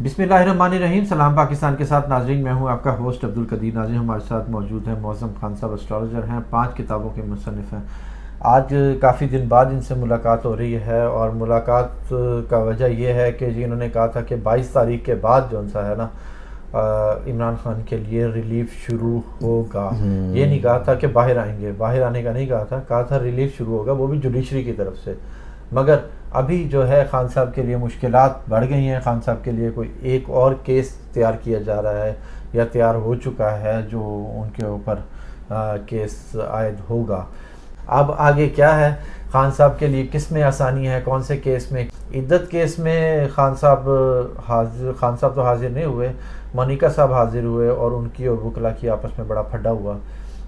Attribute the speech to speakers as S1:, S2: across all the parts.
S1: بسم اللہ الرحمن الرحیم. سلام پاکستان کے ساتھ ناظرین، میں ہوں آپ کا ہوسٹ عبدالقدیر. ناظرین ہمارے ساتھ موجود ہیں معظم خان صاحب، اسٹرالوجر ہیں، 5 کتابوں کے مصنف ہیں. آج کافی دن بعد ان سے ملاقات ہو رہی ہے، اور ملاقات کا وجہ یہ ہے کہ جی انہوں نے کہا تھا کہ 22 تاریخ کے بعد جو سا ہے نا عمران خان کے لیے ریلیف شروع ہوگا. یہ نہیں کہا تھا کہ باہر آئیں گے، باہر آنے کا نہیں کہا تھا ریلیف شروع ہوگا، وہ بھی جوڈیشری کی طرف سے. مگر ابھی جو ہے خان صاحب کے لیے مشکلات بڑھ گئی ہیں. خان صاحب کے لیے کوئی ایک اور کیس تیار کیا جا رہا ہے یا تیار ہو چکا ہے جو ان کے اوپر کیس عائد ہوگا. اب آگے کیا ہے خان صاحب کے لیے، کس میں آسانی ہے، کون سے کیس میں؟ عدت کیس میں خان صاحب تو حاضر نہیں ہوئے، مونیکا صاحب حاضر ہوئے، اور ان کی اور وکلا کی آپس میں بڑا پھڈا ہوا.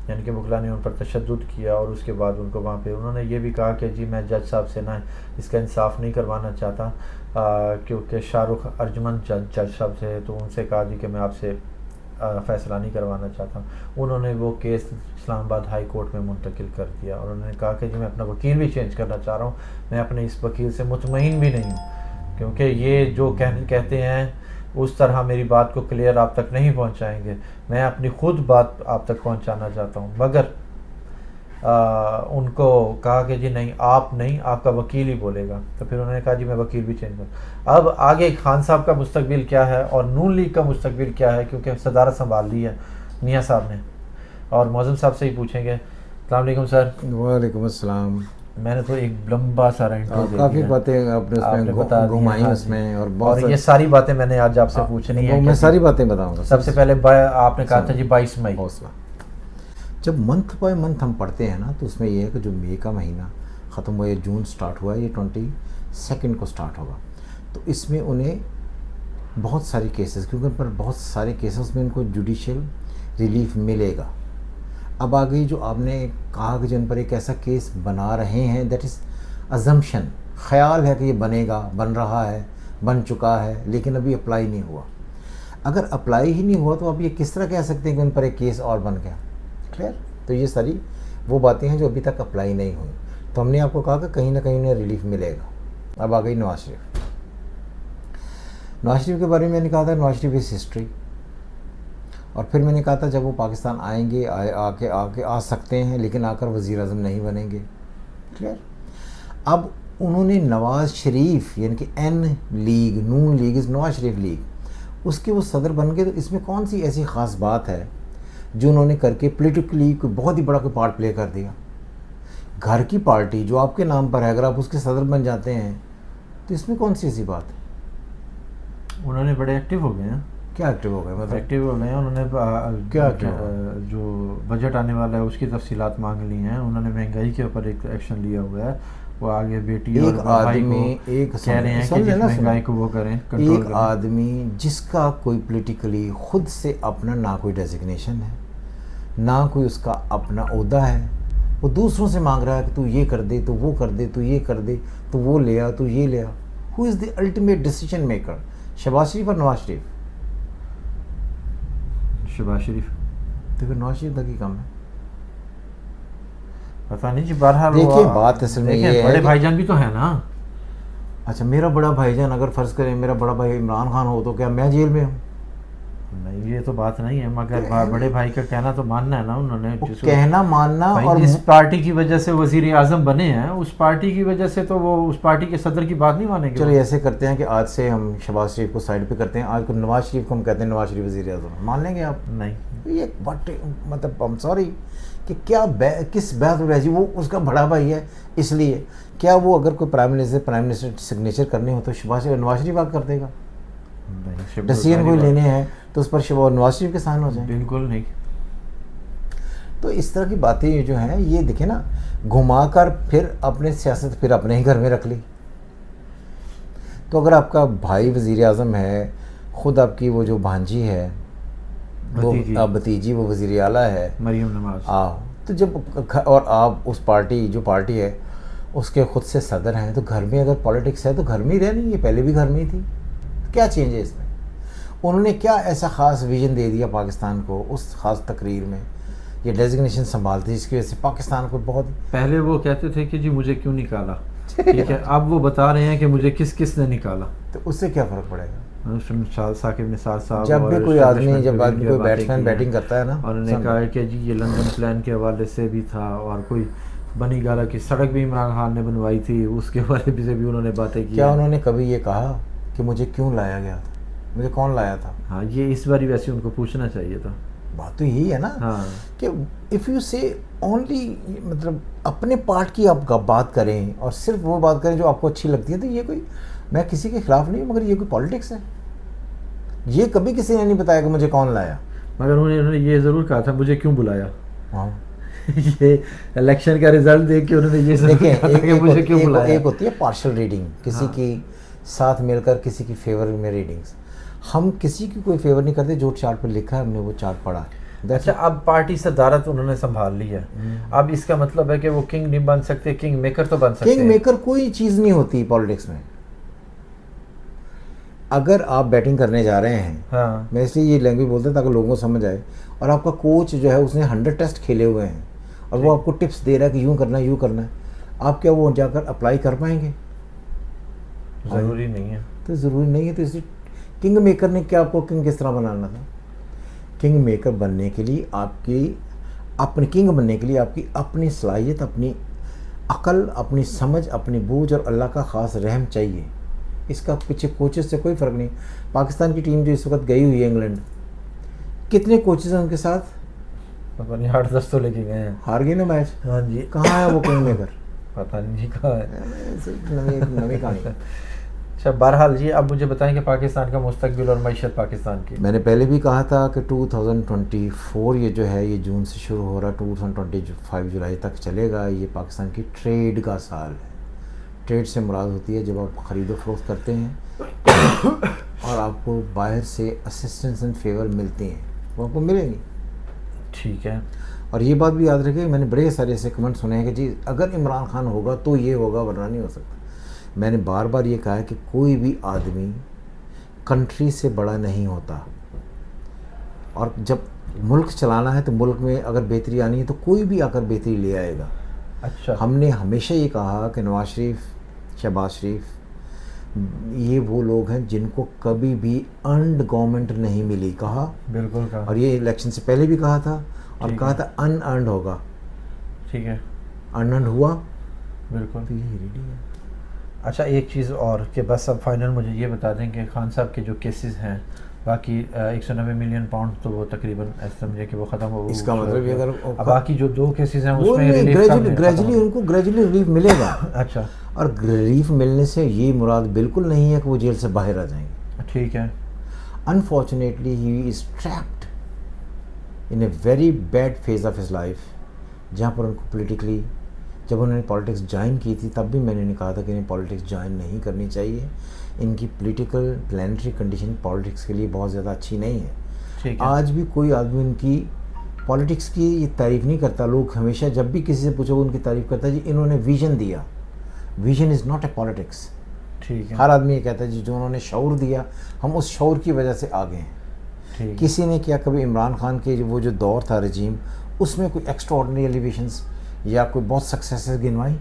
S1: یعنی کہ وکلا نے ان پر تشدد کیا، اور اس کے بعد ان کو وہاں پہ انہوں نے یہ بھی کہا کہ جی میں جج صاحب سے نہ اس کا انصاف نہیں کروانا چاہتا، کیونکہ شاہ رخ ارجمن جج صاحب سے، تو ان سے کہا جی کہ میں آپ سے فیصلہ نہیں کروانا چاہتا. انہوں نے وہ کیس اسلام آباد ہائی کورٹ میں منتقل کر دیا، اور انہوں نے کہا کہ جی میں اپنا وکیل بھی چینج کرنا چاہ رہا ہوں، میں اپنے اس وکیل سے مطمئن بھی نہیں ہوں، کیونکہ یہ جو کہتے ہیں اس طرح میری بات کو کلیئر آپ تک نہیں پہنچائیں گے. میں اپنی خود بات آپ تک پہنچانا چاہتا ہوں. مگر ان کو کہا کہ جی نہیں، آپ کا وکیل ہی بولے گا. تو پھر انہوں نے کہا جی میں وکیل بھی چینج کروں. اب آگے خان صاحب کا مستقبل کیا ہے اور نون لیگ کا مستقبل کیا ہے، کیونکہ صدارت سنبھال لی ہے میاں صاحب نے. اور معظم صاحب سے ہی پوچھیں گے. السلام علیکم سر.
S2: وعلیکم السلام.
S1: میں نے تو ایک لمبا سارا انٹرو دے
S2: کافی باتیں آپ نے بتا گھمائی اس میں، اور
S1: یہ ساری باتیں میں نے آج آپ سے پوچھنی ہے.
S2: میں ساری باتیں بتاؤں گا.
S1: سب سے پہلے آپ نے کہا تھا جی 22 مئی.
S2: حوصلہ. جب منتھ بائی منتھ ہم پڑھتے ہیں نا، تو اس میں یہ ہے کہ جو مئی کا مہینہ ختم ہوا، یہ جون سٹارٹ ہوا ہے، یہ 22 کو سٹارٹ ہوگا. تو اس میں انہیں بہت ساری کیسز، کیونکہ ان پر بہت سارے کیسز میں ان کو جوڈیشل ریلیف ملے گا. اب آگے جو آپ نے کہا کہ جن پر ایک ایسا کیس بنا رہے ہیں، دیٹ از ازمپشن، خیال ہے کہ یہ بنے گا، بن رہا ہے، بن چکا ہے، لیکن ابھی اپلائی نہیں ہوا. اگر اپلائی ہی نہیں ہوا تو آپ یہ کس طرح کہہ سکتے ہیں کہ ان پر ایک کیس اور بن گیا؟ خیر، تو یہ ساری وہ باتیں ہیں جو ابھی تک اپلائی نہیں ہوئی. تو ہم نے آپ کو کہا کہ کہیں نہ کہیں انہیں ریلیف ملے گا. اب آ گئی نواز شریف. نواز شریف کے بارے میں نے کہا تھا نواز شریف از ہسٹری. اور پھر میں نے کہا تھا جب وہ پاکستان آئیں گے، آ سکتے ہیں، لیکن آ کر وزیر اعظم نہیں بنیں گے. کلیئر. اب انہوں نے نواز شریف، یعنی کہ این لیگ، نون لیگ از نواز شریف لیگ، اس کے وہ صدر بن گئے. تو اس میں کون سی ایسی خاص بات ہے جو انہوں نے کر کے پولیٹیکلی کوئی بہت ہی بڑا کوئی پارٹ پلے کر دیا؟ گھر کی پارٹی جو آپ کے نام پر ہے، اگر آپ اس کے صدر بن جاتے ہیں تو اس میں کون سی ایسی بات ہے؟
S1: انہوں نے بڑے ایکٹیو ہو گئے ہیں.
S2: کیا ایکٹیو ہو گئے؟ مطلب
S1: ایکٹیو ہو گئے ہیں. انہوں نے
S2: کیا
S1: جو بجٹ آنے والا ہے اس کی تفصیلات مانگ لی ہیں. انہوں نے مہنگائی کے اوپر ایک ایکشن لیا ہوا ہے. وہ آگے بیٹی اور بھائی کو کہہ رہے ہیں کہ جس مہنگائی کو وہ کریں، کنٹرول کریں.
S2: ایک آدمی جس کا کوئی پولیٹیکلی خود سے اپنا نہ کوئی ڈیزگنیشن ہے، نہ کوئی اس کا اپنا عہدہ ہے، وہ دوسروں سے مانگ رہا ہے کہ تو یہ کر دے، تو وہ کر دے، تو یہ کر دے، تو وہ لے آ، تو یہ لے آ. Who is the ultimate decision maker? Shehbaz Sharif اور نواز شریف؟
S1: شہباز شریف.
S2: تو پھر نواز شریف کا کی کم ہے؟
S1: پتہ نہیں جی. بہرحال
S2: دیکھیے بات اصل میں یہ ہے،
S1: بڑے بھائی جان بھی تو ہیں نا.
S2: اچھا، میرا بڑا بھائی جان، اگر فرض کریں میرا بڑا بھائی عمران خان ہو تو کیا میں جیل میں ہوں؟
S1: نہیں، یہ تو بات نہیں ہے. مگر بڑے بھائی کا کہنا تو ماننا ہے نا انہوں نے.
S2: کہنا ماننا. اور
S1: جس پارٹی کی وجہ سے وزیر اعظم بنے ہیں، اس پارٹی کی وجہ سے تو وہ اس پارٹی کے صدر کی بات نہیں مانیں گے.
S2: چلو ایسے کرتے ہیں کہ آج سے ہم شہباز شریف کو سائڈ پہ کرتے ہیں. آج کو نواز شریف کو ہم کہتے ہیں نواز شریف وزیر اعظم. مان لیں گے آپ؟
S1: نہیں.
S2: یہ بٹ مطلب I'm sorry کہ کیا کس بحث میں جی وہ اس کا بڑا بھائی ہے اس لیے کیا وہ اگر کوئی پرائم منسٹر سگنیچر کرنے ہو تو نواز شریف بات کر دے گا؟ ڈیسیژن کوئی لینے ہیں تو اس پر نواز شریف کے سائن ہو جائیں؟
S1: بالکل نہیں.
S2: تو اس طرح کی باتیں جو ہیں یہ دیکھیں نا، گھما کر پھر اپنے سیاست پھر اپنے ہی گھر میں رکھ لی. تو اگر آپ کا بھائی وزیر اعظم ہے، خود آپ کی وہ جو بھانجی ہے، بھتیجی وہ وزیر اعلیٰ ہے،
S1: مریم نواز،
S2: تو جب اور آپ اس پارٹی جو پارٹی ہے اس کے خود سے صدر ہیں، تو گھر میں اگر پالیٹکس ہے تو گھر میں ہی رہنی. یہ پہلے بھی گھر میں ہی تھی. کیا چینج ہے اس میں؟ انہوں نے کیا ایسا خاص ویژن دے دیا پاکستان کو اس خاص تقریر میں؟ یہ ڈیزگنیشن سنبھالتی جس کی وجہ سے پاکستان کو بہت.
S1: پہلے وہ کہتے تھے کہ جی مجھے کیوں نکالا، ٹھیک ہے. اب وہ بتا رہے ہیں کہ مجھے کس نے نکالا.
S2: تو اس سے کیا فرق پڑے گا؟
S1: ثاقب نثار صاحب
S2: جب بھی
S1: اور
S2: کوئی آدمی
S1: establishment
S2: جب
S1: میں
S2: آدمی
S1: بھی
S2: کوئی
S1: باتیں
S2: بیٹسمین
S1: کی ہیں.
S2: بیٹنگ کرتا ہے نا،
S1: اور انہوں نے کہا ہے کہ جی یہ لندن پلان کے حوالے سے بھی تھا، اور کوئی بنی گالا کی سڑک بھی عمران خان نے بنوائی تھی، اس کے حوالے سے بھی انہوں نے باتیں کی
S2: کیا
S1: ہیں.
S2: انہوں نے کبھی یہ کہا کہ مجھے کیوں لایا گیا تھا، مجھے کون لایا تھا؟
S1: ہاں یہ اس باری ویسے ان کو پوچھنا چاہیے تھا.
S2: بات تو یہی ہے نا
S1: ہاں
S2: کہ اف یو سے اونلی، مطلب اپنے پارٹ کی آپ بات کریں اور صرف وہ بات کریں جو آپ کو اچھی لگتی ہے، تو یہ کوئی، میں کسی کے خلاف نہیں ہوں، مگر یہ کوئی پالیٹکس ہے؟ یہ کبھی کسی نے نہیں بتایا کہ مجھے کون لایا.
S1: مگر انہوں نے یہ ضرور کہا تھا مجھے کیوں بلایا.
S2: ہاں
S1: یہ الیکشن کا رزلٹ دیکھ کے انہوں نے یہ ضرور
S2: دیکھیں،
S1: کہا تھا کہ مجھے کیوں بلایا.
S2: ایک ہوتی ہے پارشل ریڈنگ، کسی
S1: ہاں.
S2: کی ساتھ مل کر کسی کی فیور میں ریڈنگز. ہم کسی کی کوئی فیور نہیں کرتے، جو چارٹ پہ لکھا ہے ہم نے وہ چارٹ پڑھا.
S1: اچھا اب پارٹی صدارت انہوں نے سنبھال لی ہے، اب اس کا مطلب ہے کہ وہ کنگ نہیں بن سکتے، کنگ میکر تو بن سکتے ہیں.
S2: کنگ میکر کوئی چیز نہیں ہوتی پالیٹکس میں. اگر آپ بیٹنگ کرنے جا رہے ہیں،
S1: ہاں
S2: میں اس لیے یہ لینگویج بولتا ہوں تاکہ لوگوں کو سمجھ آئے، اور آپ کا کوچ جو ہے اس نے 100 ٹیسٹ کھیلے ہوئے ہیں اور وہ آپ کو ٹپس دے رہا ہے کہ یوں کرنا ہے یوں کرنا ہے، آپ کیا وہ جا کر اپلائی کر پائیں گے؟
S1: ضروری نہیں ہے.
S2: تو ضروری نہیں ہے. تو اس کنگ میکر نے کیا آپ کو کنگ کس طرح بنانا تھا؟ کنگ میکر بننے کے لیے آپ کی اپنی کنگ بننے کے لیے آپ کی اپنی صلاحیت، اپنی عقل، اپنی سمجھ، اپنی بوجھ اور اللہ کا خاص رحم چاہیے. اس کا پیچھے کوچز سے کوئی فرق نہیں. پاکستان کی ٹیم جو اس وقت گئی ہوئی ہے انگلینڈ، کتنے کوچز ہیں ان کے ساتھ؟
S1: پتہ نہیں 8-10 تو لے کے گئے ہیں.
S2: ہار گئی نا میچ.
S1: ہاں جی
S2: کہاں ہے وہ کنگ میکر؟
S1: پتہ نہیں جی کہاں ہے.
S2: نئی کہانی.
S1: اچھا بہرحال جی اب مجھے بتائیں کہ پاکستان کا مستقبل اور معیشت پاکستان کی.
S2: میں نے پہلے بھی کہا تھا کہ 2024 یہ جو ہے یہ جون سے شروع ہو رہا، 2025 جولائی تک چلے گا. یہ پاکستان کی ٹریڈ کا سال ہے. ٹریڈ سے مراد ہوتی ہے جب آپ خرید و فروخت کرتے ہیں اور آپ کو باہر سے اسسٹنس اینڈ فیور ملتے ہیں، وہ آپ کو ملیں گی.
S1: ٹھیک ہے.
S2: اور یہ بات بھی یاد رکھیں، میں نے بڑے سارے ایسے کمنٹ سنے ہیں کہ جی اگر عمران خان ہوگا تو یہ ہوگا ورنہ نہیں ہو سکتا. میں نے بار بار یہ کہا ہے کہ کوئی بھی آدمی کنٹری سے بڑا نہیں ہوتا، اور جب ملک چلانا ہے تو ملک میں اگر بہتری آنی ہے تو کوئی بھی آ کر بہتری لے آئے گا.
S1: اچھا
S2: ہم نے ہمیشہ یہ کہا کہ نواز شریف، شہباز شریف یہ وہ لوگ ہیں جن کو کبھی بھی ارنڈ گورنمنٹ نہیں ملی. کہا
S1: بالکل کہا.
S2: اور یہ الیکشن سے پہلے بھی کہا تھا، اور
S1: ٹھیک
S2: کہا
S1: ہے.
S2: تھا ان ارنڈ ہوگا.
S1: ٹھیک ہے
S2: ارنڈ ہوا.
S1: بالکل.
S2: تو یہ ریڈی ہے.
S1: اچھا ایک چیز اور کہ بس اب فائنل مجھے یہ بتا دیں کہ خان صاحب کے جو کیسز ہیں باقی 190 ملین پاؤنڈ تو وہ تقریباً ایسا سمجھے کہ وہ ختم ہو.
S2: اس کا مطلب یہ اگر
S1: اب باقی جو 2 کیسز ہیں اس
S2: وہ
S1: میں
S2: گریجولی ان کو گریجولی ریلیف ملے گا.
S1: اچھا
S2: اور ریلیف ملنے سے یہ مراد بالکل نہیں ہے کہ وہ جیل سے باہر آ جائیں گے.
S1: ٹھیک ہے.
S2: Unfortunately he is trapped in a very bad phase of his life, جہاں پر ان کو پولیٹیکلی، جب انہوں نے پالیٹکس جوائن کی تھی تب بھی میں نے کہا تھا کہ انہیں پالیٹکس جوائن نہیں کرنی چاہیے. ان کی پولیٹیکل پلانٹری کنڈیشن پالیٹکس کے لیے بہت زیادہ اچھی نہیں ہے.
S1: ٹھیک ہے.
S2: آج بھی کوئی آدمی ان کی پالیٹکس کی یہ تعریف نہیں کرتا. لوگ ہمیشہ جب بھی کسی سے پوچھو ان کی تعریف کرتا ہے جی انہوں نے ویژن دیا. Vision is not a politics.
S1: ٹھیک ہے.
S2: ہر آدمی یہ کہتا ہے جی جو انہوں نے شعور دیا ہم اس شعور کی وجہ سے آگے ہیں.
S1: ٹھیک.
S2: کسی نے کیا کبھی عمران خان کے وہ جو دور تھا رجیم، اس میں کوئی ایکسٹرا آرڈنری ایلیویشنز یا کوئی بہت سکسیسز گنوائی؟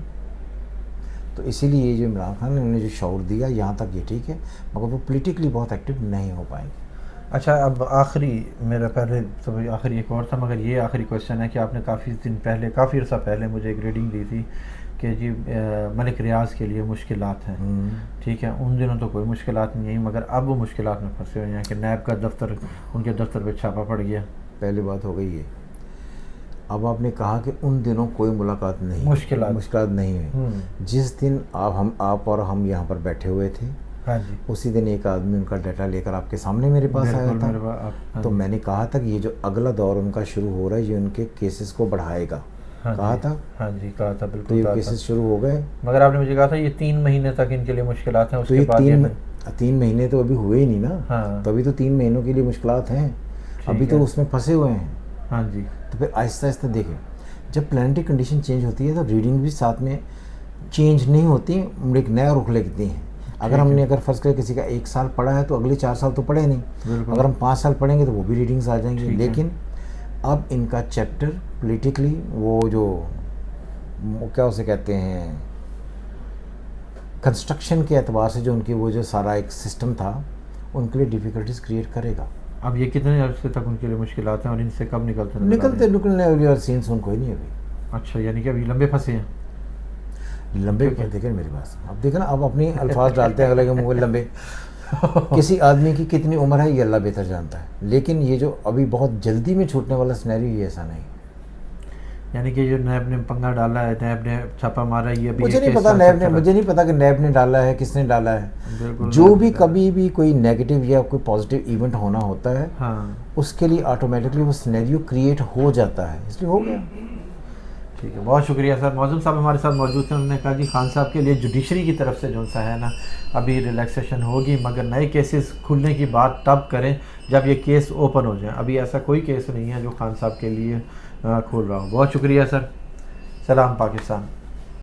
S2: تو اسی لیے یہ جو عمران خان نے انہیں جو شعور دیا یہاں تک یہ ٹھیک ہے، مگر وہ پولیٹیکلی بہت ایکٹیو نہیں ہو پائیں گے.
S1: اچھا اب آخری میرا پہلے تو آخری ایک اور تھا مگر یہ آخری کویشچن ہے کہ آپ نے کافی عرصہ پہلے مجھے ایک ریڈنگ دی تھی کہ جی ملک ریاض کے لیے مشکلات ہیں. ٹھیک ہے. ان دنوں تو کوئی مشکلات نہیں ہیں مگر اب وہ مشکلات میں پھنسے ہوئے ہیں کہ نیب کا دفتر ان کے دفتر پہ چھاپا پڑ گیا.
S2: پہلی بات ہو گئی ہے. اب آپ نے کہا کہ ان دنوں کوئی ملاقات نہیں، مشکلات نہیں ہوئی. جس دن آپ اور ہم یہاں پر بیٹھے ہوئے تھے،
S1: ہاں جی،
S2: اسی دن ایک آدمی ان کا ڈیٹا لے کر آپ کے سامنے میرے پاس آیا تھا. تو میں نے کہا تھا کہ یہ جو اگلا دور ان کا شروع ہو رہا ہے یہ ان کے کیسز کو بڑھائے گا. کہا تھا.
S1: ہاں جی کہا تھا. بالکل.
S2: تو یہ کیسز شروع ہو گئے
S1: مگر آپ نے مجھے کہا تھا یہ 3 مہینے تک ان کے لیے مشکلات ہیں. اس کے بعد
S2: 3 مہینے تو ابھی ہوئے ہی نہیں نا.
S1: ہاں
S2: تو ابھی تو 3 مہینوں کے لیے مشکلات ہیں. ابھی تو اس میں پھنسے ہوئے ہیں.
S1: ہاں جی.
S2: تو پھر آہستہ آہستہ دیکھیں جب پلانٹری کنڈیشن چینج ہوتی ہے تو ریڈنگ بھی ساتھ میں چینج نہیں ہوتی، ایک نیا رخ لکھتی ہیں. اگر ہم نے اگر فرض کر کسی کا 1 سال پڑھا ہے تو اگلے 4 سال تو پڑھے نہیں. اگر ہم 5 سال پڑھیں گے تو وہ بھی ریڈنگز آ جائیں گی. لیکن اب ان کا چیپٹر پولیٹیکلی وہ جو کیا اسے کہتے ہیں کنسٹرکشن کے اعتبار سے جو ان کی وہ جو سارا ایک سسٹم تھا ان کے لیے ڈیفیکلٹیز کریٹ کرے گا.
S1: اب یہ کتنے عرصے تک ان کے لیے مشکلات ہیں اور ان سے کب
S2: نکلنے والی سینس ان کوئی نہیں ابھی.
S1: اچھا یعنی کہ ابھی لمبے پھنسے ہیں.
S2: لمبے دیکھیں میری بات, اب دیکھیں نا, اب اپنی الفاظ ڈالتے ہیں اگلے کے منہ لمبے. کسی آدمی کی کتنی عمر ہے یہ اللہ بہتر جانتا ہے, لیکن یہ جو ابھی بہت جلدی میں چھوٹنے والا سینیریو یہ ایسا نہیں.
S1: یعنی کہ جو نیب نے پنگا ڈالا ہے, نیب نے چھاپا مارا ہے, یہ ابھی
S2: مجھے نہیں پتا کہ نیب نے ڈالا ہے, کس نے ڈالا ہے. جو بھی کبھی بھی کوئی نیگیٹو یا کوئی پازیٹیو ایونٹ ہونا ہوتا ہے اس کے لیے آٹومیٹکلی وہ سینیریو کریٹ ہو جاتا ہے, اس لیے ہو گیا.
S1: ٹھیک ہے, بہت شکریہ سر. معظم صاحب ہمارے ساتھ موجود ہیں. انہوں نے کہا جی خان صاحب کے لیے جوڈیشری کی طرف سے جو سا ہے نا ابھی ریلیکسیشن ہوگی, مگر نئے کیسز کھلنے کی بات تب کریں جب یہ کیس اوپن ہو جائیں. ابھی ایسا کوئی کیس نہیں ہے جو خان صاحب کے لیے کھول رہا ہو. بہت شکریہ سر. سلام پاکستان.